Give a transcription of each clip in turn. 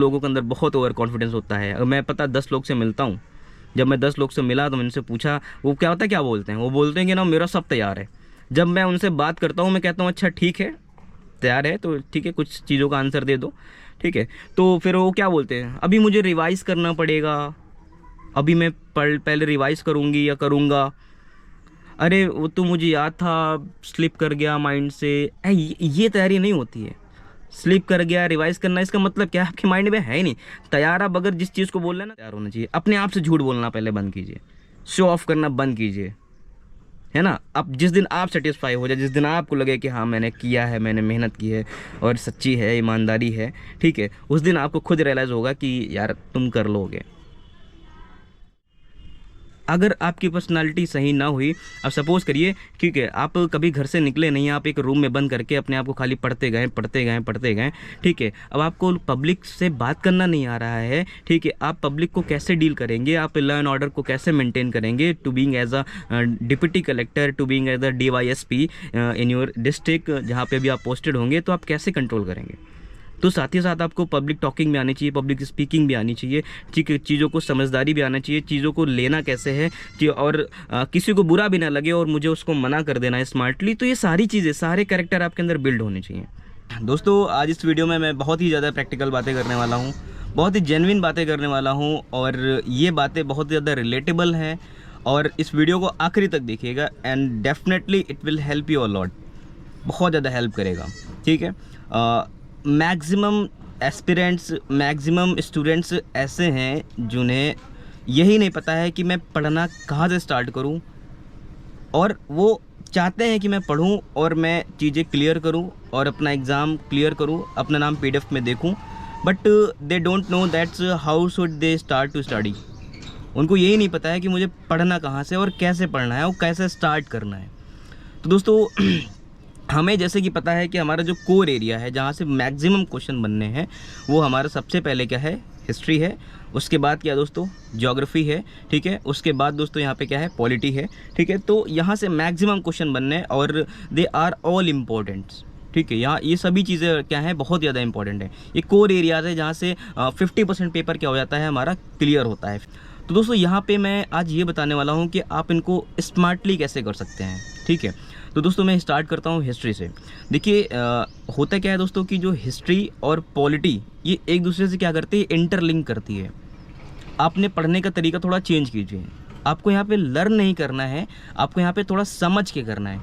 लोगों के अंदर बहुत ओवर कॉन्फिडेंस होता है। अगर मैं पता 10 लोग से मिलता हूँ, जब मैं 10 लोग से मिला तो मैंने उनसे पूछा, वो क्या होता है, क्या बोलते हैं, वो बोलते हैं कि ना मेरा सब तैयार है। जब मैं उनसे बात करता हूँ, मैं कहता हूँ अच्छा ठीक है, तैयार है तो ठीक है, कुछ चीज़ों का आंसर दे दो, ठीक है। तो फिर वो क्या बोलते हैं, अभी मुझे रिवाइज़ करना पड़ेगा, अभी मैं पहले रिवाइज़ करूँगी या करूँगा, अरे वो तो मुझे याद था, स्लिप कर गया माइंड से। ये तैयारी नहीं होती है। स्लिप कर गया, रिवाइज करना, इसका मतलब क्या है, आपके माइंड में है ही नहीं तैयार। आप अगर जिस चीज़ को बोल रहे हैं ना, तैयार होना चाहिए। अपने आप से झूठ बोलना पहले बंद कीजिए, शो ऑफ करना बंद कीजिए, है ना। अब जिस दिन आप सेटिस्फाई हो जाए, जिस दिन आपको लगे कि हाँ मैंने किया है, मैंने मेहनत की है और सच्ची है, ईमानदारी है, ठीक है, उस दिन आपको खुद रियलाइज़ होगा कि यार तुम कर लोगे। अगर आपकी पर्सनालिटी सही ना हुई, अब सपोज़ करिए, ठीक है, आप कभी घर से निकले नहीं, आप एक रूम में बंद करके अपने आप को खाली पढ़ते गए पढ़ते गए पढ़ते गए, ठीक है। अब आपको पब्लिक से बात करना नहीं आ रहा है, ठीक है, आप पब्लिक को कैसे डील करेंगे, आप लॉ एंड ऑर्डर को कैसे मेंटेन करेंगे, to being as a deputy collector, to being as a DYSP in your district, जहाँ पे भी आप पोस्टेड होंगे, तो आप कैसे कंट्रोल करेंगे। तो साथ ही साथ आपको पब्लिक टॉकिंग भी आनी चाहिए, पब्लिक स्पीकिंग भी आनी चाहिए, ठीक है, चीज़ों को समझदारी भी आना चाहिए, चीज़ों को लेना कैसे है और किसी को बुरा भी ना लगे और मुझे उसको मना कर देना है स्मार्टली। तो ये सारी चीज़ें, सारे कैरेक्टर आपके अंदर बिल्ड होने चाहिए। दोस्तों आज इस वीडियो में मैं बहुत ही ज़्यादा प्रैक्टिकल बातें करने वाला हूँ, बहुत ही जेन्युइन बातें करने वाला हूँ, और ये बातें बहुत ज़्यादा रिलेटेबल हैं। और इस वीडियो को आखिरी तक देखिएगा and definitely it will help you a lot, बहुत ज़्यादा हेल्प करेगा, ठीक है। मैक्सिमम एस्पिरेंट्स, मैक्सिमम स्टूडेंट्स ऐसे हैं जिन्हें यही नहीं पता है कि मैं पढ़ना कहाँ से स्टार्ट करूँ, और वो चाहते हैं कि मैं पढूं और मैं चीज़ें क्लियर करूं और अपना एग्ज़ाम क्लियर करूं, अपना नाम PDF में देखूं, but they don't know that's how should they start to study. उनको यही नहीं पता है कि मुझे पढ़ना कहाँ से और कैसे पढ़ना है और कैसे स्टार्ट करना है। तो दोस्तों हमें जैसे कि पता है कि हमारा जो कोर एरिया है, जहाँ से मैक्सिमम क्वेश्चन बनने हैं, वो हमारा सबसे पहले क्या है, हिस्ट्री है। उसके बाद क्या दोस्तों, ज्योग्राफी है, ठीक है। उसके बाद दोस्तों यहाँ पे क्या है, पॉलिटी है, ठीक है। तो यहाँ से मैक्सिमम क्वेश्चन बनने, और दे आर ऑल इम्पोर्टेंट्स, ठीक है। यहाँ ये सभी चीज़ें क्या है, बहुत ज़्यादा इंपॉर्टेंट है। ये कोर एरियाज है जहाँ से 50% पेपर क्या हो जाता है, हमारा क्लियर होता है। तो दोस्तों यहाँ पे मैं आज ये बताने वाला हूँ कि आप इनको स्मार्टली कैसे कर सकते हैं, ठीक है। तो दोस्तों मैं स्टार्ट करता हूँ हिस्ट्री से। देखिए होता क्या है दोस्तों कि जो हिस्ट्री और पॉलिटी, ये एक दूसरे से क्या करती है, इंटरलिंक करती है। आपने पढ़ने का तरीका थोड़ा चेंज कीजिए। आपको यहाँ पे लर्न नहीं करना है, आपको यहाँ पे थोड़ा समझ के करना है,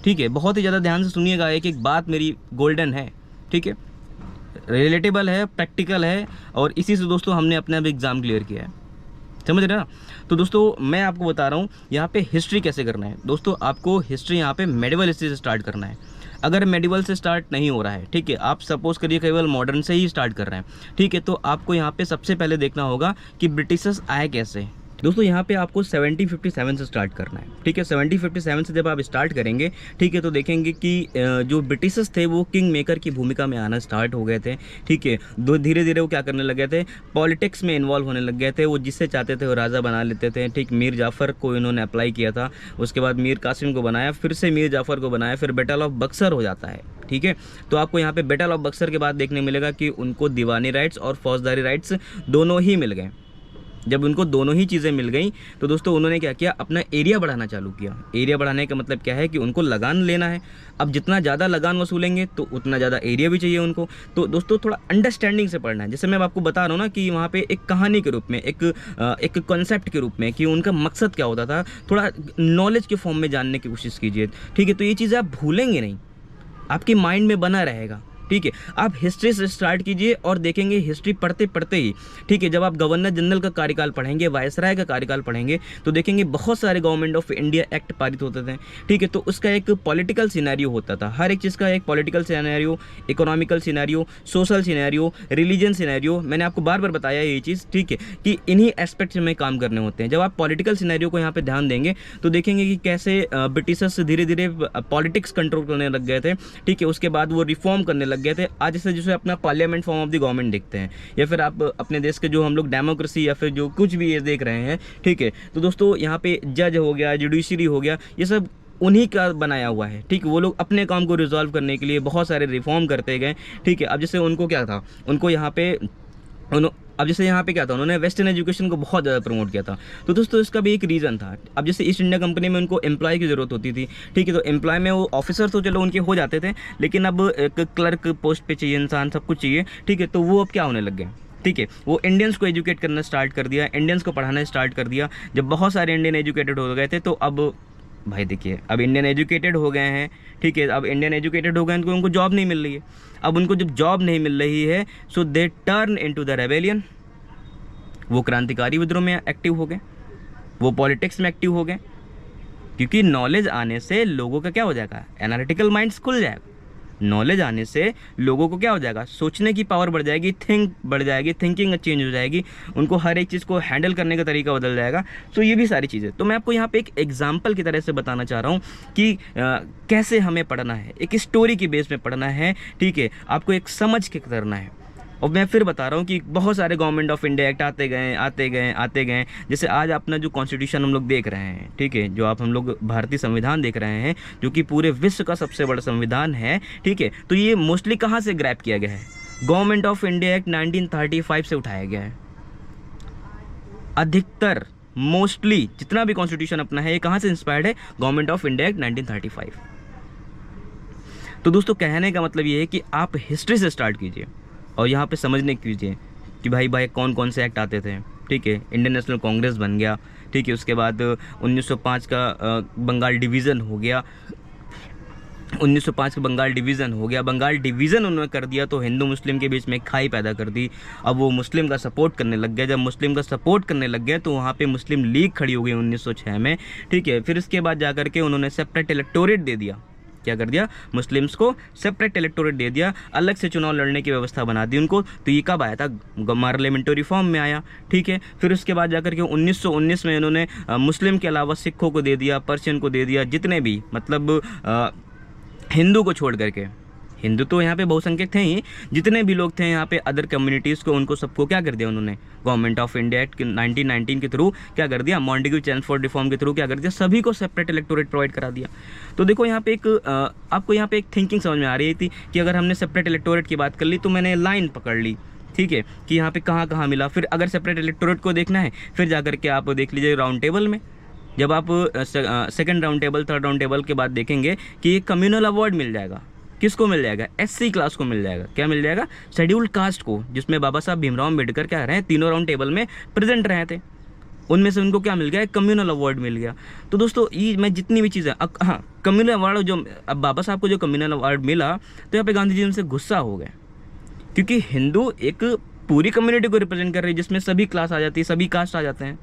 ठीक है। बहुत ही ज़्यादा ध्यान से सुनिएगा, एक बात मेरी गोल्डन है, ठीक है, रिलेटेबल है, प्रैक्टिकल है, और इसी से दोस्तों हमने अपना अब एग्ज़ाम क्लियर किया है, समझ रहे ना। तो दोस्तों मैं आपको बता रहा हूँ यहाँ पे हिस्ट्री कैसे करना है। दोस्तों आपको हिस्ट्री यहाँ पे मेडिवल हिस्ट्री से स्टार्ट करना है। अगर मेडिवल से स्टार्ट नहीं हो रहा है, ठीक है, आप सपोज करिए केवल मॉडर्न से ही स्टार्ट कर रहे हैं, ठीक है, तो आपको यहाँ पे सबसे पहले देखना होगा कि ब्रिटिशर्स आए कैसे। दोस्तों यहाँ पे आपको 1757 से स्टार्ट करना है, ठीक है। 1757 से जब आप स्टार्ट करेंगे, ठीक है, तो देखेंगे कि जो ब्रिटिशर्स थे वो किंग मेकर की भूमिका में आना स्टार्ट हो गए थे, ठीक है। धीरे धीरे वो क्या करने लग गए थे, पॉलिटिक्स में इन्वॉल्व होने लग गए थे। वो जिससे चाहते थे वो राजा बना लेते थे, ठीक। मीर जाफ़र को इन्होंने अप्लाई किया था, उसके बाद मीर कासिम को बनाया, फिर से मीर जाफ़र को बनाया, फिर बैटल ऑफ बक्सर हो जाता है, ठीक है। तो आपको यहाँ पे बैटल ऑफ बक्सर के बाद देखने मिलेगा कि उनको दीवानी राइट्स और फौजदारी राइट्स दोनों ही मिल गए। जब उनको दोनों ही चीज़ें मिल गई तो दोस्तों उन्होंने क्या किया, अपना एरिया बढ़ाना चालू किया। एरिया बढ़ाने का मतलब क्या है कि उनको लगान लेना है। अब जितना ज़्यादा लगान वसूलेंगे तो उतना ज़्यादा एरिया भी चाहिए उनको। तो दोस्तों थोड़ा अंडरस्टैंडिंग से पढ़ना है। जैसे मैं आपको बता रहा हूँ ना कि वहाँ पे एक कहानी के रूप में, एक कॉन्सेप्ट के रूप में, कि उनका मकसद क्या होता था, थोड़ा नॉलेज के फॉर्म में जानने की कोशिश कीजिए, ठीक है। तो ये चीज़ें आप भूलेंगे नहीं, आपके माइंड में बना रहेगा, ठीक है। आप हिस्ट्री से स्टार्ट कीजिए और देखेंगे हिस्ट्री पढ़ते पढ़ते ही, ठीक है, जब आप गवर्नर जनरल का कार्यकाल पढ़ेंगे, वायसराय का कार्यकाल पढ़ेंगे, तो देखेंगे बहुत सारे गवर्नमेंट ऑफ इंडिया एक्ट पारित होते थे, ठीक है। तो उसका एक पॉलिटिकल सिनेरियो होता था, हर एक चीज़ का एक political scenario, economical scenario, social scenario, religion scenario. मैंने आपको बार बार बताया ये चीज़, ठीक है, कि इन्हीं एस्पेक्ट्स में काम करने होते हैं। जब आप पॉलिटिकल सिनेरियो को यहाँ पर ध्यान देंगे तो देखेंगे कि कैसे ब्रिटिशर्स धीरे धीरे पॉलिटिक्स कंट्रोल करने लग गए थे, ठीक है। उसके बाद वो रिफॉर्म करने लग गए थे। आज जैसे अपना parliament form of the government देखते हैं, या फिर आप अपने देश के जो हम लोग डेमोक्रेसी या फिर जो कुछ भी ये देख रहे हैं, ठीक है। तो दोस्तों यहाँ पे जज हो गया, जुडिशरी हो गया, ये सब उन्हीं का बनाया हुआ है, ठीक। वो लोग अपने काम को रिजॉल्व करने के लिए बहुत सारे रिफॉर्म करते गए, ठीक है। अब जैसे उनको क्या था, उनको यहाँ पे अब जैसे यहाँ पे क्या था, उन्होंने वेस्टर्न एजुकेशन को बहुत ज़्यादा प्रमोट किया था। तो दोस्तों इसका भी एक रीज़न था। अब जैसे ईस्ट इंडिया कंपनी में उनको एम्प्लॉय की ज़रूरत होती थी, ठीक है, तो एम्प्लॉय में वो ऑफिसर तो चलो उनके हो जाते थे, लेकिन अब एक क्लर्क पोस्ट पे चाहिए इंसान, सब कुछ चाहिए, ठीक है, तो वो अब क्या होने लग गए, ठीक है, वो इंडियंस को एजुकेट करना स्टार्ट कर दिया, इंडियंस को पढ़ाना स्टार्ट कर दिया। जब बहुत सारे इंडियन एजुकेटेड हो गए थे, तो अब भाई देखिए, अब इंडियन एजुकेटेड हो गए हैं, ठीक है, अब इंडियन एजुकेटेड हो गए हैं तो उनको जॉब नहीं मिल रही है। अब उनको जब जॉब नहीं मिल रही है, so they turn into the rebellion. वो क्रांतिकारी विद्रोह में एक्टिव हो गए, वो पॉलिटिक्स में एक्टिव हो गए, क्योंकि नॉलेज आने से लोगों का क्या हो जाएगा, एनालिटिकल माइंड्स खुल जाएगा। नॉलेज आने से लोगों को क्या हो जाएगा, सोचने की पावर बढ़ जाएगी, थिंक बढ़ जाएगी, थिंकिंग चेंज हो जाएगी, उनको हर एक चीज़ को हैंडल करने का तरीका बदल जाएगा। तो ये भी सारी चीज़ें, तो मैं आपको यहाँ पे एक एग्जांपल की तरह से बताना चाह रहा हूँ कि कैसे हमें पढ़ना है, एक स्टोरी की बेस में पढ़ना है, ठीक है, आपको एक समझ के करना है। और मैं फिर बता रहा हूँ कि बहुत सारे गवर्नमेंट ऑफ इंडिया एक्ट आते गए आते गए आते गए। जैसे आज अपना जो कॉन्स्टिट्यूशन हम लोग देख रहे हैं, ठीक है, जो आप हम लोग भारतीय संविधान देख रहे हैं, जो कि पूरे विश्व का सबसे बड़ा संविधान है, ठीक है, तो ये मोस्टली कहाँ से ग्रैब किया गया है, गवर्नमेंट ऑफ इंडिया एक्ट 1935 से उठाया गया है। अधिकतर मोस्टली जितना भी कॉन्स्टिट्यूशन अपना है, ये कहाँ से इंस्पायर्ड है, गवर्नमेंट ऑफ इंडिया एक्ट 1935। तो दोस्तों कहने का मतलब ये है कि आप हिस्ट्री से स्टार्ट कीजिए और यहाँ पे समझने कीजिए कि भाई कौन कौन से एक्ट आते थे, ठीक है, इंडियन नेशनल कांग्रेस बन गया, ठीक है, उसके बाद 1905 का बंगाल डिवीज़न हो गया, 1905 का बंगाल डिवीज़न हो गया। बंगाल डिवीज़न उन्होंने कर दिया तो हिंदू मुस्लिम के बीच में खाई पैदा कर दी। अब वो मुस्लिम का सपोर्ट करने लग गए, जब मुस्लिम का सपोर्ट करने लग गए तो वहाँ पे मुस्लिम लीग खड़ी हो गई 1906 में, ठीक है। फिर इसके बाद जा कर के उन्होंने सेपरेट इलेक्टोरेट दे दिया, क्या कर दिया, मुस्लिम्स को सेपरेट इलेक्टोरेट दे दिया, अलग से चुनाव लड़ने की व्यवस्था बना दी उनको। तो ये कब आया था, पार्लियामेंट्री रिफॉर्म में आया, ठीक है। फिर उसके बाद जाकर के 1919 में इन्होंने मुस्लिम के अलावा सिखों को दे दिया, पर्शियन को दे दिया, जितने भी मतलब हिंदू को छोड़ करके, हिंदू तो यहाँ पे बहुसंख्यक थे ही, जितने भी लोग थे यहाँ पे अदर कम्युनिटीज़ को, उनको सबको क्या कर दिया उन्होंने, गवर्नमेंट ऑफ इंडिया एक्ट 1919 के थ्रू क्या कर दिया, मॉन्टेग्यू चैम्सफोर्ड रिफॉर्म के थ्रू क्या कर दिया, सभी को सेपरेट इलेक्टोरेट प्रोवाइड करा दिया। तो देखो यहाँ पे एक आपको यहाँ पे एक थिंकिंग समझ में आ रही थी कि अगर हमने सेपरेट इलेक्टोरेट की बात कर ली तो मैंने लाइन पकड़ ली, ठीक है, कि यहाँ पे कहाँ कहाँ मिला। फिर अगर सेपरेट इलेक्टोरेट को देखना है, फिर जाकर के आप देख लीजिए राउंड टेबल में, जब आप second round table, third round table के बाद देखेंगे कि एक कम्युनल अवार्ड मिल जाएगा, किसको मिल जाएगा, एससी क्लास को मिल जाएगा। क्या मिल जाएगा, शेड्यूल्ड कास्ट को, जिसमें बाबा साहब भीमराव अम्बेडकर क्या रहे हैं, तीनों राउंड टेबल में प्रेजेंट रहे थे, उनमें से उनको क्या मिल गया, कम्युनल अवार्ड मिल गया। तो दोस्तों ये मैं जितनी भी चीज़ें, हाँ, कम्युनल अवार्ड जो अब बाबा साहब को जो कम्युनल अवार्ड मिला, तो यहाँ पे गांधी जी उनसे गुस्सा हो गए, क्योंकि हिंदू एक पूरी कम्युनिटी को रिप्रेजेंट कर रही है, जिसमें सभी क्लास आ जाती है, सभी कास्ट आ जाते हैं।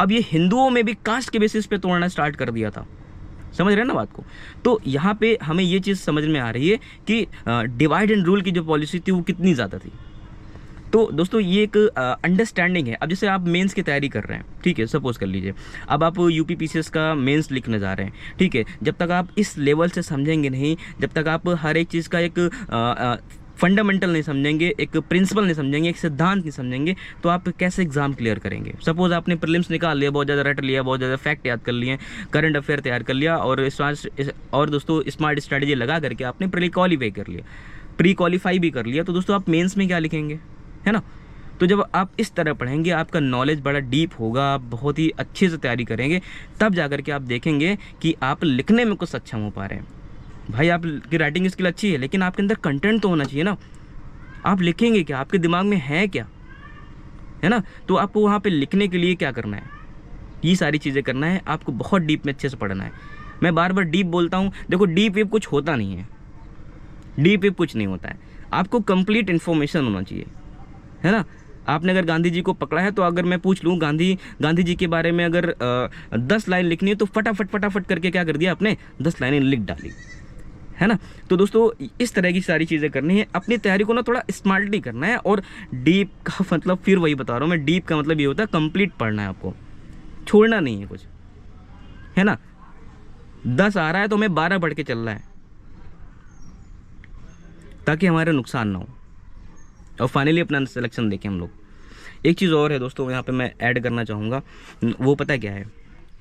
अब ये हिंदुओं में भी कास्ट के बेसिस पे तोड़ना स्टार्ट कर दिया था, समझ रहे हैं ना बात को। तो यहाँ पे हमें ये चीज़ समझ में आ रही है कि डिवाइड एंड रूल की जो पॉलिसी थी वो कितनी ज़्यादा थी। तो दोस्तों ये एक अंडरस्टैंडिंग है। अब जैसे आप मेंस की तैयारी कर रहे हैं, ठीक है, सपोज कर लीजिए अब आप यूपीपीसीएस का मेंस लिखने जा रहे हैं, ठीक है, जब तक आप इस लेवल से समझेंगे नहीं, जब तक आप हर एक चीज़ का एक फंडामेंटल नहीं समझेंगे, एक प्रिंसिपल नहीं समझेंगे, एक सिद्धांत नहीं समझेंगे, तो आप कैसे एग्जाम क्लियर करेंगे। सपोज आपने प्रीलिम्स निकाल लिया, बहुत ज़्यादा रट लिया, बहुत ज़्यादा फैक्ट याद कर लिए, करंट अफेयर तैयार कर लिया, और दोस्तों स्मार्ट स्ट्रैटेजी लगा करके आपने प्री क्वालीफाई कर लिया, प्री क्वालीफाई भी कर लिया, तो दोस्तों आप मेंस में क्या लिखेंगे, है ना। तो जब आप इस तरह पढ़ेंगे, आपका नॉलेज बड़ा डीप होगा, आप बहुत ही अच्छे से तैयारी करेंगे, तब जाकर के आप देखेंगे कि आप लिखने में कुछ सक्षम हो पा रहे हैं। भाई आपकी राइटिंग स्किल अच्छी है, लेकिन आपके अंदर कंटेंट तो होना चाहिए ना। आप लिखेंगे क्या, आपके दिमाग में है क्या, है ना। तो आपको वहाँ पे लिखने के लिए क्या करना है, ये सारी चीज़ें करना है, आपको बहुत डीप में अच्छे से पढ़ना है। मैं बार बार डीप बोलता हूँ, देखो डीप वेब कुछ होता नहीं है, डीप वेब कुछ नहीं होता है, आपको कंप्लीट इन्फॉर्मेशन होना चाहिए, है ना। आपने अगर गांधी जी को पकड़ा है, तो अगर मैं पूछ लूँ गांधी जी के बारे में अगर 10 लाइन लिखनी है, तो फटाफट करके क्या कर दिया आपने, 10 लाइनें लिख डाली, है ना। तो दोस्तों इस तरह की सारी चीज़ें करनी है, अपनी तैयारी को ना थोड़ा स्मार्टली करना है। और डीप का मतलब फिर वही बता रहा हूँ मैं, डीप का मतलब ये होता है कंप्लीट पढ़ना है, आपको छोड़ना नहीं है कुछ, है ना। 10 आ रहा है तो हमें 12 पढ़ के चल रहा है, ताकि हमारा नुकसान ना हो, और फाइनली अपना सिलेक्शन देखें हम लोग। एक चीज़ और है दोस्तों यहाँ पे मैं ऐड करना चाहूँगा, वो पता क्या है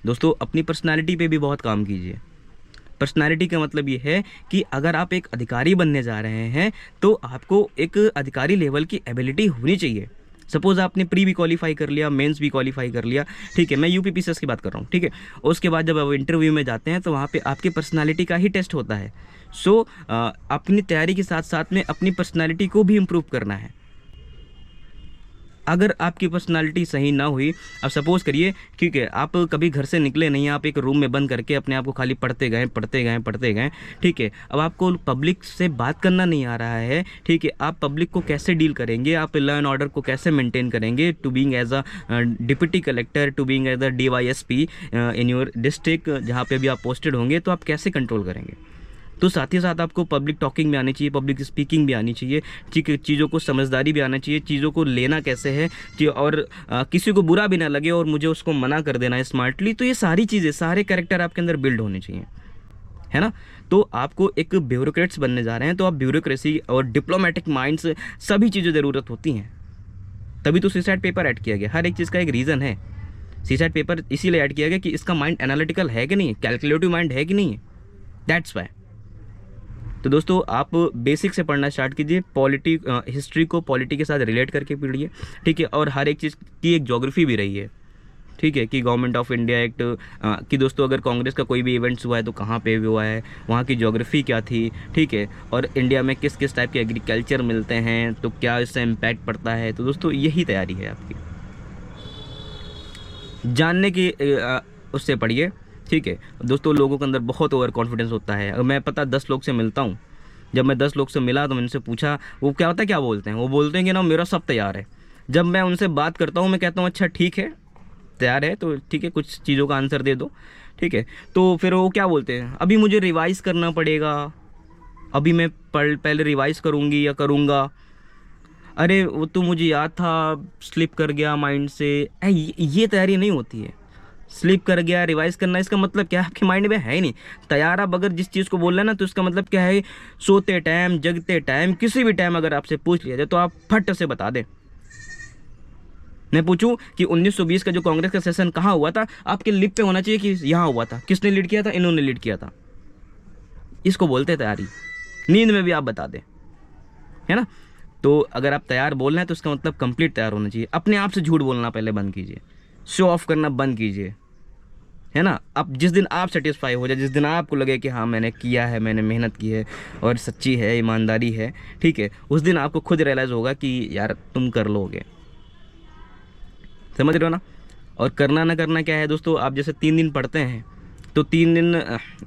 दोस्तों, अपनी पर्सनालिटी पे भी बहुत काम कीजिए। पर्सनालिटी का मतलब ये है कि अगर आप एक अधिकारी बनने जा रहे हैं, तो आपको एक अधिकारी लेवल की एबिलिटी होनी चाहिए। सपोज़ आपने प्री भी क्वालिफाई कर लिया, मेंस भी क्वालिफाई कर लिया, ठीक है, मैं यूपीपीसीएस की बात कर रहा हूँ, ठीक है। उसके बाद जब आप इंटरव्यू में जाते हैं तो वहाँ पे आपकी पर्सनालिटी का ही टेस्ट होता है। सो अपनी तैयारी के साथ साथ में अपनी पर्सनालिटी को भी इम्प्रूव करना है। अगर आपकी पर्सनालिटी सही ना हुई, अब सपोज़ करिए, ठीक है, आप कभी घर से निकले नहीं, आप एक रूम में बंद करके अपने आप को खाली पढ़ते गए, ठीक है। अब आपको पब्लिक से बात करना नहीं आ रहा है, ठीक है, आप पब्लिक को कैसे डील करेंगे, आप लॉ एंड ऑर्डर को कैसे मेंटेन करेंगे, to being as a deputy collector, to being as a DYSP in your district, जहाँ पे भी आप पोस्टेड होंगे, तो आप कैसे कंट्रोल करेंगे। तो साथ ही साथ आपको पब्लिक टॉकिंग भी आनी चाहिए, पब्लिक स्पीकिंग भी आनी चाहिए, ठीक है, चीज़ों को समझदारी भी आना चाहिए, चीज़ों को लेना कैसे है और किसी को बुरा भी ना लगे और मुझे उसको मना कर देना है स्मार्टली। तो ये सारी चीज़ें, सारे कैरेक्टर आपके अंदर बिल्ड होने चाहिए, है ना। तो आपको एक ब्यूरोक्रेट्स बनने जा रहे हैं, तो आप ब्यूरोक्रेसी और डिप्लोमेटिक माइंड्स, सभी चीज़ें ज़रूरत होती हैं। तभी तो सीसैट पेपर ऐड किया गया, हर एक चीज़ का एक रीज़न है। सीसैट पेपर इसीलिए ऐड किया गया कि इसका माइंड एनालिटिकल है कि नहीं है, कैलकुलेटिव माइंड है कि नहीं है, दैट्स वाई। तो दोस्तों आप बेसिक से पढ़ना स्टार्ट कीजिए, हिस्ट्री को पॉलिटी के साथ रिलेट करके पढ़िए, ठीक है। और हर एक चीज़ की एक ज्योग्राफी भी रही है, ठीक है, कि गवर्नमेंट ऑफ इंडिया एक्ट कि दोस्तों अगर कांग्रेस का कोई भी इवेंट्स हुआ है तो कहाँ पे हुआ है, वहाँ की ज्योग्राफी क्या थी, ठीक है, और इंडिया में किस किस टाइप के एग्रीकल्चर मिलते हैं, तो क्या इससे इम्पैक्ट पड़ता है। तो दोस्तों यही तैयारी है आपकी, जानने की उससे पढ़िए, ठीक है। दोस्तों लोगों के अंदर बहुत ओवर कॉन्फिडेंस होता है। मैं 10 लोग से मिलता हूँ, जब मैं 10 लोग से मिला तो मैंने उनसे पूछा, वो क्या होता है, क्या बोलते हैं, वो बोलते हैं कि ना मेरा सब तैयार है। जब मैं उनसे बात करता हूँ, मैं कहता हूँ अच्छा ठीक है, तैयार है तो ठीक है, कुछ चीज़ों का आंसर दे दो, ठीक है। तो फिर वो क्या बोलते हैं, अभी मुझे रिवाइज़ करना पड़ेगा, अभी मैं पहले रिवाइज़ करूँगी या करूँगा, अरे वो तो मुझे याद था, स्लिप कर गया माइंड से। ये तैयारी नहीं होती है। स्लिप कर गया, रिवाइज करना, इसका मतलब क्या है, आपके माइंड में है ही नहीं तैयार। आप अगर जिस चीज़ को बोल रहे हैं ना, तो इसका मतलब क्या है, सोते टाइम, जगते टाइम, किसी भी टाइम अगर आपसे पूछ लिया जाए तो आप फट से बता दें। मैं पूछूं कि 1920 का जो कांग्रेस का सेशन कहाँ हुआ था, आपके लिप पे होना चाहिए कि यहाँ हुआ था। किसने लीड किया था, इन्होंने लीड किया था। इसको बोलते हैं तैयारी। नींद में भी आप बता दें, है ना। तो अगर आप तैयार बोल रहे हैं तो इसका मतलब कंप्लीट तैयार होना चाहिए। अपने आप से झूठ बोलना पहले बंद कीजिए, शो ऑफ करना बंद कीजिए, है ना। अब जिस दिन आप सेटिस्फाई हो जाए, जिस दिन आपको लगे कि हाँ मैंने किया है, मैंने मेहनत की है और सच्ची है, ईमानदारी है, ठीक है, उस दिन आपको खुद रियलाइज़ होगा कि यार तुम कर लोगे। समझ रहे हो ना। और करना ना करना क्या है दोस्तों, आप जैसे 3 दिन पढ़ते हैं तो 3 दिन,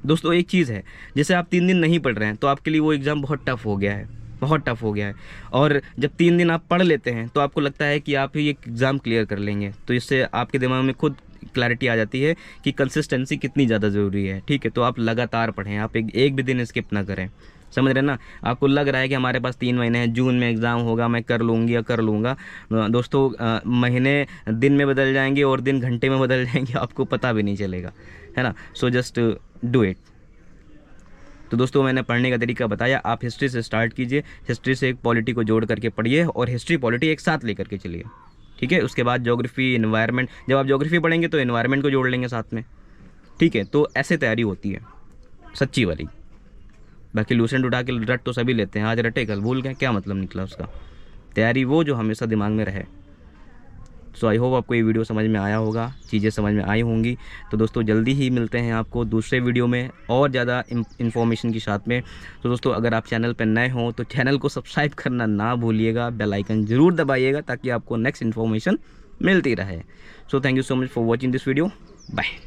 दोस्तों एक चीज़ है, जैसे आप 3 दिन नहीं पढ़ रहे हैं तो आपके लिए वो एग्ज़ाम बहुत टफ हो गया है, बहुत टफ हो गया है। और जब 3 दिन आप पढ़ लेते हैं तो आपको लगता है कि आप ये एग्ज़ाम क्लियर कर लेंगे। तो इससे आपके दिमाग में खुद क्लैरिटी आ जाती है कि कंसिस्टेंसी कितनी ज़्यादा ज़रूरी है, ठीक है। तो आप लगातार पढ़ें, आप एक भी दिन स्किप ना करें। समझ रहे ना। आपको लग रहा है कि हमारे पास 3 महीने हैं, जून में एग्ज़ाम होगा, मैं कर लूँगी या कर लूँगा, दोस्तों महीने दिन में बदल जाएंगे और दिन घंटे में बदल जाएंगे, आपको पता भी नहीं चलेगा, है ना। So just do it. तो दोस्तों मैंने पढ़ने का तरीका बताया, आप हिस्ट्री से स्टार्ट कीजिए, हिस्ट्री से एक पॉलिटी को जोड़ करके पढ़िए और हिस्ट्री पॉलिटी एक साथ लेकर के चलिए, ठीक है। उसके बाद ज्योग्राफी, एनवायरनमेंट, जब आप ज्योग्राफी पढ़ेंगे तो एनवायरनमेंट को जोड़ लेंगे साथ में, ठीक है। तो ऐसे तैयारी होती है सच्ची वाली। बाकी लूसेंट उठा के रट तो सभी लेते हैं, आज रटे कल भूल गए, क्या मतलब निकला उसका। तैयारी वो जो हमेशा दिमाग में रहे। सो आई होप आपको ये वीडियो समझ में आया होगा, चीज़ें समझ में आई होंगी। तो दोस्तों जल्दी ही मिलते हैं आपको दूसरे वीडियो में और ज़्यादा इन्फॉर्मेशन के साथ में। तो दोस्तों अगर आप चैनल पर नए हों तो चैनल को सब्सक्राइब करना ना भूलिएगा, बेल आइकन ज़रूर दबाइएगा ताकि आपको नेक्स्ट इन्फॉर्मेशन मिलती रहे। So thank you so much for watching this video, bye.